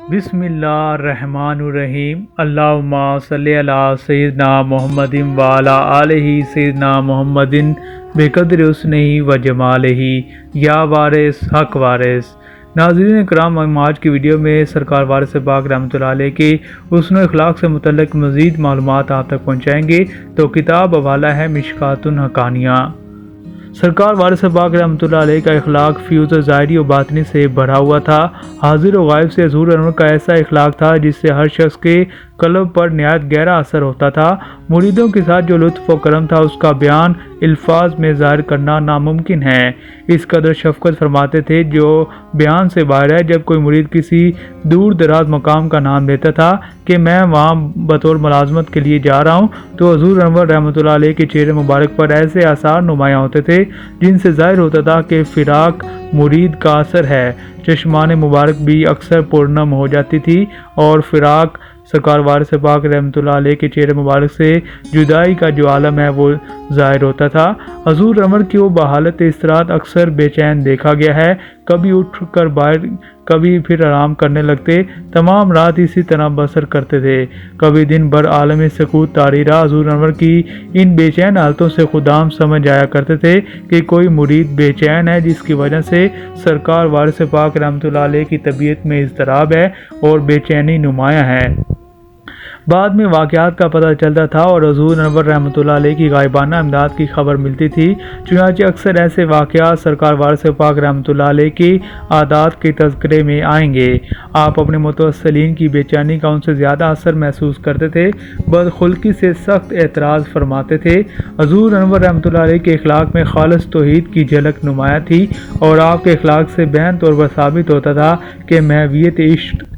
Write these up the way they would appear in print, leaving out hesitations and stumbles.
بسم اللہ الرحمن الرحیم۔ اللہم صلی علی سیدنا محمد وعلی آلہ سیدنا محمد بقدر حسنہ و جمالہ یا وارث حق وارث۔ ناظرین کرام، ہم آج کی ویڈیو میں سرکار وارث پاک رحمۃ اللہ علیہ کے حسن و اخلاق سے متعلق مزید معلومات آپ تک پہنچائیں گے۔ تو کتاب حوالہ ہے مشکوٰۃ الحقانیہ۔ سرکار وارث پاک رحمۃ اللہ علیہ کا اخلاق فیوض ظاہری و باطنی سے بھرا ہوا تھا۔ حاضر و غائب سے حضور انور کا ایسا اخلاق تھا جس سے ہر شخص کے قلب پر نہایت گہرا اثر ہوتا تھا۔ مریدوں کے ساتھ جو لطف و کرم تھا اس کا بیان الفاظ میں ظاہر کرنا ناممکن ہے۔ اس قدر شفقت فرماتے تھے جو بیان سے باہر ہے۔ جب کوئی مرید کسی دور دراز مقام کا نام لیتا تھا کہ میں وہاں بطور ملازمت کے لیے جا رہا ہوں، تو حضور انور رحمۃ اللہ علیہ کے چہرے مبارک پر ایسے آثار نمایاں ہوتے تھے جن سے ظاہر ہوتا تھا کہ فراق مرید کا اثر ہے۔ چشمان مبارک بھی اکثر پرنم ہو جاتی تھی اور فراق سرکار وارث پاک رحمۃ اللہ علیہ کے چہرے مبارک سے جدائی کا جو عالم ہے وہ ظاہر ہوتا تھا۔ حضور انور کی وہ بحالت استراحت اکثر بے چین دیکھا گیا ہے۔ کبھی اٹھ کر باہر، کبھی پھر آرام کرنے لگتے، تمام رات اسی طرح بسر کرتے تھے۔ کبھی دن بھر عالم سکوت طاری رہا۔ حضور انور کی ان بے چین حالتوں سے خدام سمجھ آیا کرتے تھے کہ کوئی مرید بے چین ہے، جس کی وجہ سے سرکار وارث پاک رحمۃ اللہ علیہ کی طبیعت میں اضطراب ہے اور بے چینی نمایاں ہے۔ بعد میں واقعات کا پتہ چلتا تھا اور حضور انور رحمۃ اللہ علیہ کی غائبانہ امداد کی خبر ملتی تھی۔ چنانچہ اکثر ایسے واقعات سرکار وارث پاک رحمۃ اللہ علیہ کی عادات کے تذکرے میں آئیں گے۔ آپ اپنے متوسلین کی بے چینی کا ان سے زیادہ اثر محسوس کرتے تھے، بدخلقی سے سخت اعتراض فرماتے تھے۔ حضور انور رحمۃ اللہ علیہ کے اخلاق میں خالص توحید کی جھلک نمایاں تھی اور آپ کے اخلاق سے بیان طور پر ثابت ہوتا تھا کہ محویت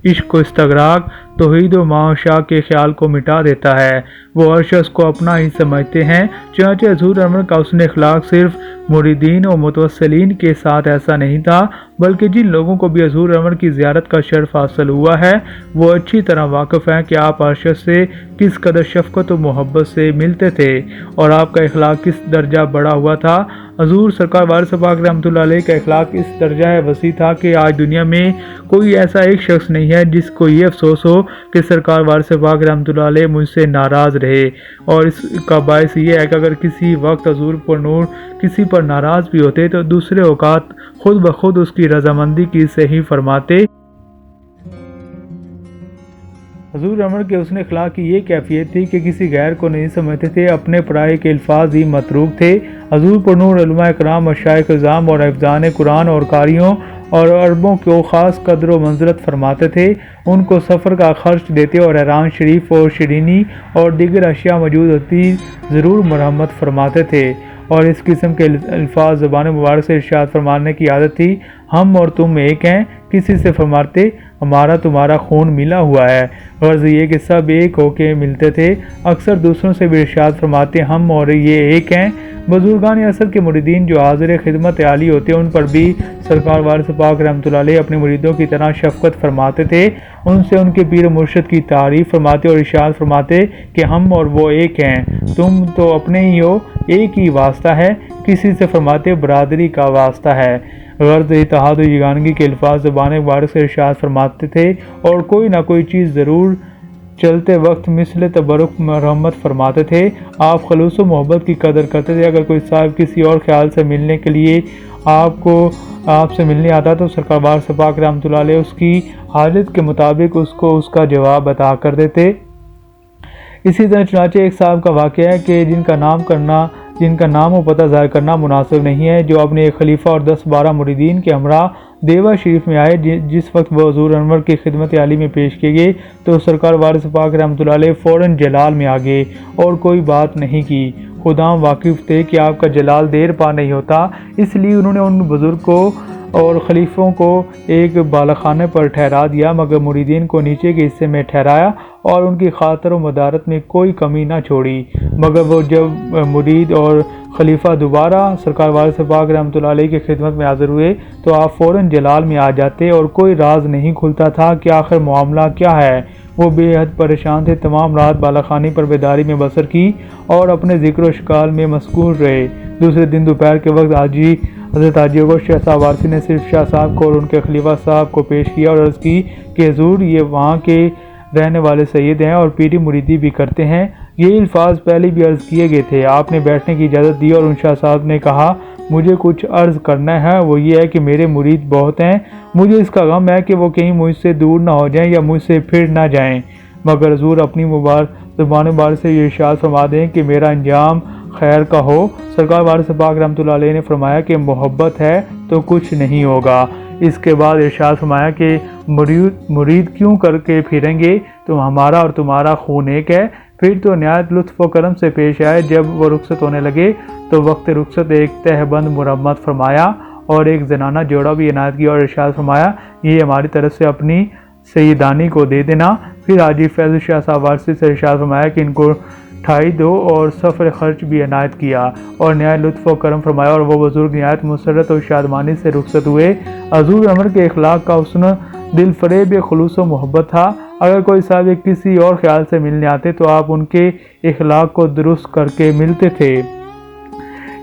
عشق و استغراق توحید و معاشا کے خیال کو مٹا دیتا ہے۔ وہ ہر شخص کو اپنا ہی سمجھتے ہیں۔ چنانچہ حضور انور کا حسن اخلاق صرف مریدین و متوسلین کے ساتھ ایسا نہیں تھا، بلکہ جن لوگوں کو بھی حضور انور کی زیارت کا شرف حاصل ہوا ہے وہ اچھی طرح واقف ہیں کہ آپ ہر شخص سے کس قدر شفقت و محبت سے ملتے تھے اور آپ کا اخلاق کس درجہ بڑھا ہوا تھا۔ حضور سرکار وارث پاک رحمۃ اللہ علیہ کا اخلاق اس درجہ وسیع تھا کہ آج دنیا میں کوئی ایسا ایک شخص نہیں ہے جس کو یہ افسوس ہو کہ سرکار وارث پاک رحمۃ اللہ علیہ مجھ سے ناراض رہے، اور اس کا باعث یہ ہے کہ اگر کسی وقت حضور پر نور کسی پر ناراض بھی ہوتے تو دوسرے اوقات خود بخود اس کی رضامندی کی صحیح فرماتے۔ حضور انور کے حسن اخلاق کی یہ کیفیت تھی کہ کسی غیر کو نہیں سمجھتے تھے، اپنے پرائے کے الفاظ ہی متروک تھے۔ حضور پر نور علماء کرام، مشائخ اعظام اور حافظان قرآن اور قاریوں اور عربوں کو خاص قدر و منزلت فرماتے تھے، ان کو سفر کا خرچ دیتے اور حیران شریف اور شرینی اور دیگر اشیاء موجود ہوتی ضرور مرحمت فرماتے تھے، اور اس قسم کے الفاظ زبان مبارک سے ارشاد فرمانے کی عادت تھی۔ ہم اور تم ایک ہیں، کسی سے فرماتے ہمارا تمہارا خون ملا ہوا ہے، غرض یہ کہ سب ایک ہو کے ملتے تھے۔ اکثر دوسروں سے بھی ارشاد فرماتے ہم اور یہ ایک ہیں۔ بزرگان اثر کے مریدین جو حاضر خدمت عالی ہوتے ان پر بھی سرکار وارث پاک رحمۃ اللہ علیہ اپنے مریدوں کی طرح شفقت فرماتے تھے، ان سے ان کے پیر و مرشد کی تعریف فرماتے اور ارشاد فرماتے کہ ہم اور وہ ایک ہیں، تم تو اپنے ہی ہو، ایک ہی واسطہ ہے۔ کسی سے فرماتے برادری کا واسطہ ہے، غرض اتحاد و یگانگی کے الفاظ زبان مبارک سے ارشاد فرماتے تھے، اور کوئی نہ کوئی چیز ضرور چلتے وقت مثل تبرک مرحمت فرماتے تھے۔ آپ خلوص و محبت کی قدر کرتے تھے۔ اگر کوئی صاحب کسی اور خیال سے ملنے کے لیے آپ سے ملنے آتا تو سرکار وارث پاک رحمۃ اللہ علیہ اس کی حالت کے مطابق اس کو اس کا جواب عطا کر دیتے۔ اسی طرح چنانچہ ایک صاحب کا واقعہ ہے کہ جن کا نام و پتہ ظاہر کرنا مناسب نہیں ہے، جو اپنے ایک خلیفہ اور 10-12 مریدین کے ہمراہ دیوا شریف میں آئے۔ جس وقت وہ حضور انور کی خدمت عالی میں پیش کیے گئے تو سرکار وارث پاک رحمۃ اللہ علیہ فوراً جلال میں آگے اور کوئی بات نہیں کی۔ خدام واقف تھے کہ آپ کا جلال دیر پا نہیں ہوتا، اس لیے انہوں نے ان بزرگ کو اور خلیفوں کو ایک بالاخانے پر ٹھہرا دیا، مگر مریدین کو نیچے کے حصے میں ٹھہرایا اور ان کی خاطر و مدارت میں کوئی کمی نہ چھوڑی۔ مگر وہ جب مرید اور خلیفہ دوبارہ سرکار وارث پاک رحمۃ اللہ علیہ کی خدمت میں حاضر ہوئے تو آپ فوراً جلال میں آ جاتے اور کوئی راز نہیں کھلتا تھا کہ آخر معاملہ کیا ہے۔ وہ بے حد پریشان تھے، تمام رات بالا خانی پر بیداری میں بسر کی اور اپنے ذکر و شکال میں مشغول رہے۔ دوسرے دن دوپہر کے وقت حضرت حاجی کو شیخ صاحب وارثی نے صرف شاہ صاحب کو اور ان کے خلیفہ صاحب کو پیش کیا اور عرض کی کہ حضور یہ وہاں کے رہنے والے سید ہیں اور پیری مریدی بھی کرتے ہیں۔ یہ الفاظ پہلے بھی عرض کیے گئے تھے۔ آپ نے بیٹھنے کی اجازت دی اور ان شاہ صاحب نے کہا مجھے کچھ عرض کرنا ہے، وہ یہ ہے کہ میرے مرید بہت ہیں، مجھے اس کا غم ہے کہ وہ کہیں مجھ سے دور نہ ہو جائیں یا مجھ سے پھر نہ جائیں، مگر حضور اپنی زبان مبارک سے یہ ارشاد فرما دیں کہ میرا انجام خیر کا ہو۔ سرکار وارث پاک رحمۃ اللہ علیہ نے فرمایا کہ محبت ہے تو کچھ نہیں ہوگا۔ اس کے بعد ارشاد فرمایا کہ مرید کیوں کر کے پھریں گے، تو ہمارا اور تمہارا خون ایک ہے۔ پھر تو نہایت لطف و کرم سے پیش آئے۔ جب وہ رخصت ہونے لگے تو وقت رخصت ایک تہ بند مرمت فرمایا اور ایک زنانہ جوڑا بھی عنایت کیا اور ارشاد فرمایا یہ ہماری طرف سے اپنی سیدانی کو دے دینا۔ پھر حاجی فیض شاہ صاحب وارثی سے ارشاد فرمایا کہ ان کو ٹھائی دو اور سفر خرچ بھی عنایت کیا اور نہایت لطف و کرم فرمایا اور وہ بزرگ نہایت مسرت اور شادمانی سے رخصت ہوئے۔ حضور عمر کے اخلاق کا حسن دل فریب خلوص و محبت تھا۔ اگر کوئی صاحب کسی اور خیال سے ملنے آتے تو آپ ان کے اخلاق کو درست کر کے ملتے تھے۔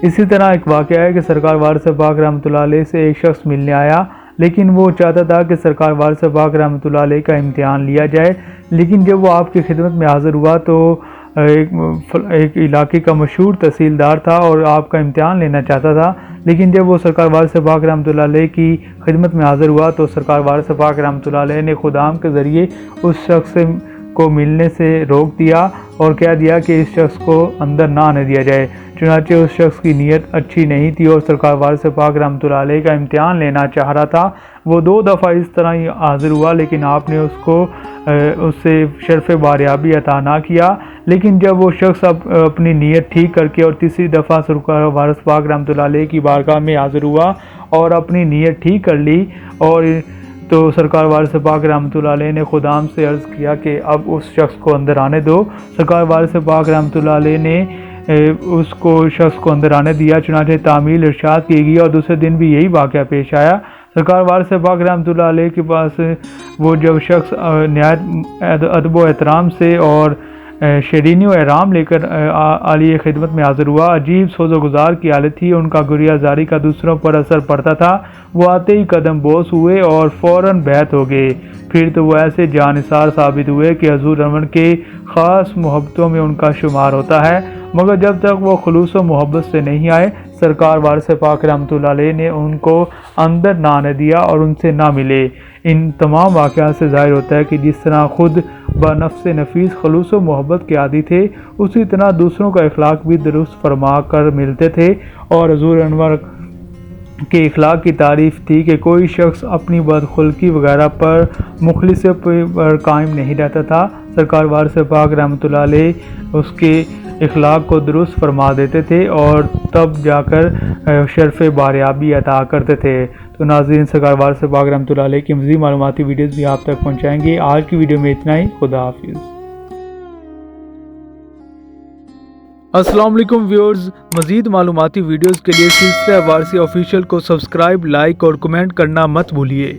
اسی طرح ایک واقعہ ہے کہ سرکار وارث پاک رحمۃ اللہ علیہ سے ایک شخص ملنے آیا، لیکن وہ چاہتا تھا کہ سرکار وارث پاک رحمۃ اللہ علیہ کا امتحان لیا جائے۔ لیکن جب وہ آپ کی خدمت میں حاضر ہوا تو ایک علاقے کا مشہور تحصیلدار تھا اور آپ کا امتحان لینا چاہتا تھا، لیکن جب وہ سرکار وارث پاک رحمۃ اللہ علیہ کی خدمت میں حاضر ہوا تو سرکار وارث پاک رحمۃ اللہ علیہ نے خدام کے ذریعے اس شخص کو ملنے سے روک دیا اور کہہ دیا کہ اس شخص کو اندر نہ آنے دیا جائے۔ چنانچہ اس شخص کی نیت اچھی نہیں تھی اور سرکار وارث پاک رحمۃ اللہ علیہ کا امتحان لینا چاہ رہا تھا۔ وہ 2 دفعہ اس طرح ہی حاضر ہوا، لیکن آپ نے اس سے شرف باریابی عطا نہ کیا۔ لیکن جب وہ شخص اپنی نیت ٹھیک کر کے اور تیسری دفعہ سرکار وارث پاک رحمۃ اللہ علیہ کی بارگاہ میں حاضر ہوا اور اپنی نیت ٹھیک کر لی اور تو سرکار وارث پاک رحمۃ اللہ علیہ نے خدام سے عرض کیا کہ اب اس شخص کو اندر آنے دو۔ سرکار وارث پاک رحمۃ اللہ علیہ نے اس شخص کو اندر آنے دیا، چنانچہ تعمیل ارشاد کی گئی اور دوسرے دن بھی یہی واقعہ پیش آیا۔ سرکار وارث پاک رحمۃ اللہ علیہ کے پاس وہ جب شخص نہایت ادب و احترام سے اور شیرینی و احرام لے کر عالی خدمت میں حاضر ہوا، عجیب سوز و گزار کی حالت تھی، ان کا گریہ زاری کا دوسروں پر اثر پڑتا تھا۔ وہ آتے ہی قدم بوس ہوئے اور فوراً بیعت ہو گئے۔ پھر تو وہ ایسے جانثار ثابت ہوئے کہ حضور عمر کے خاص محبتوں میں ان کا شمار ہوتا ہے، مگر جب تک وہ خلوص و محبت سے نہیں آئے سرکار وارث پاک رحمۃ اللہ علیہ نے ان کو اندر نہ آنے دیا اور ان سے نہ ملے۔ ان تمام واقعات سے ظاہر ہوتا ہے کہ جس طرح خود بنفس نفیس خلوص و محبت کے عادی تھے، اسی طرح دوسروں کا اخلاق بھی درست فرما کر ملتے تھے، اور حضور انور کے اخلاق کی تعریف تھی کہ کوئی شخص اپنی بدخلقی وغیرہ پر مخلص پر قائم نہیں رہتا تھا۔ سرکار وارث پاک رحمۃ اللہ علیہ اس کے اخلاق کو درست فرما دیتے تھے اور تب جا کر شرف باریابی عطا کرتے تھے۔ تو ناظرین، سرکار وارث پاک رحمۃ اللہ علیہ کی مزید معلوماتی ویڈیوز بھی آپ تک پہنچائیں گے۔ آج کی ویڈیو میں اتنا ہی، خدا حافظ۔ السلام علیکم ویورز، مزید معلوماتی ویڈیوز کے لیے سلسلہ وارثی آفیشیل کو سبسکرائب، لائک اور کمنٹ کرنا مت بھولیے۔